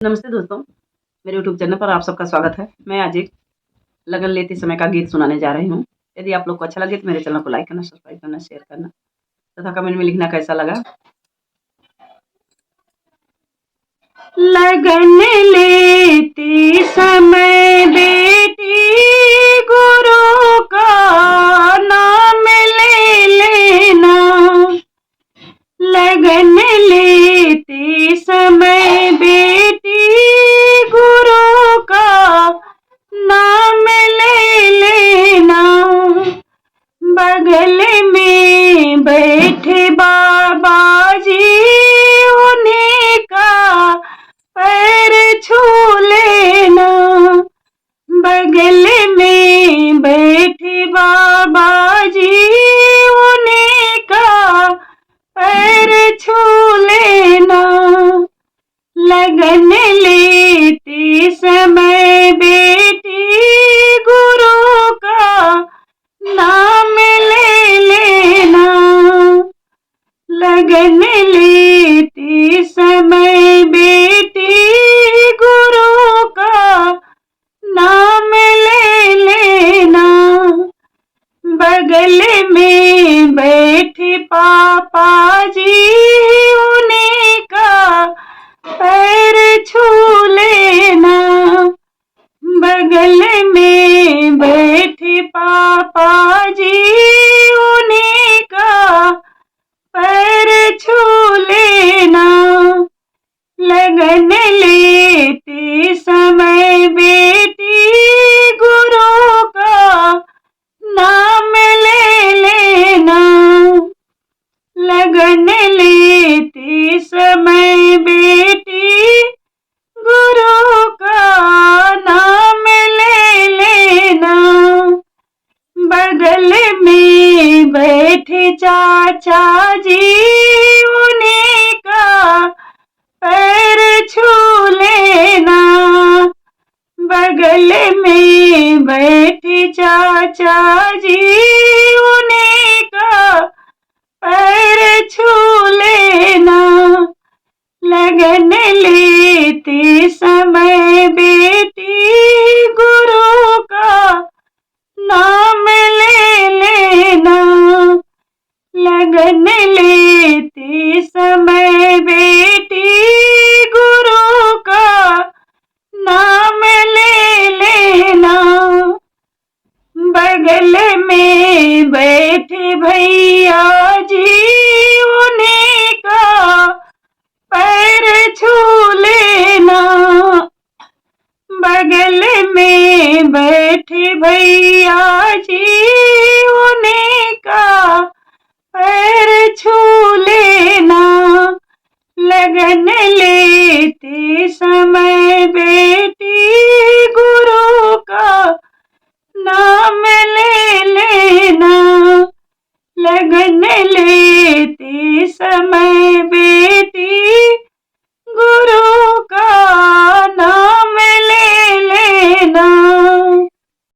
नमस्ते दोस्तों, मेरे यूट्यूब चैनल पर आप सबका स्वागत है। मैं आज एक लगन लेते समय का गीत सुनाने जा रही हूँ। यदि आप लोग को अच्छा लगे तो मेरे चैनल को लाइक करना, सब्सक्राइब करना, शेयर करना तथा कमेंट में लिखना कैसा लगा। लगन लेते समय बेटी गुरु का नाम ले लेना। लगन लेते समय बेटी गुरु का नाम ले लेना। बगल में बैठे बाबा जी उन्हीं का पैर छू लेना। बगल में बैठे बाबा जी उन्हीं का पैर छू लेना। लगन लेते समय बेटी गुरु का नाम ले लेना। लगन लेते समय बेटी गुरु का नाम ले लेना। बगल में बैठे पापा जी उन्हीं का पैर छू लेना। बगल में बैठे पापा जी उन्हीं का पैर छू लेना। लगन लेते समय बेटी गुरु का नाम ले लेना। लगन लेते समय बेटी गुरु का नाम ले लेना। बगल में बैठे चाचा जी उन्हीं का पैर छू लेना। बगल में बैठे चाचा जी उन्हीं का पैर छू लेना। लगन लेते समय बेटी गुरु का नाम ले लेना। लगन लेते समय बेटी गुरु का नाम ले लेना। बगल में बैठे भैया जी उन्हीं का पैर छू लेना। बगल में बैठे भैया जी उन्हीं का पैर छू लेना। लगन लेते समय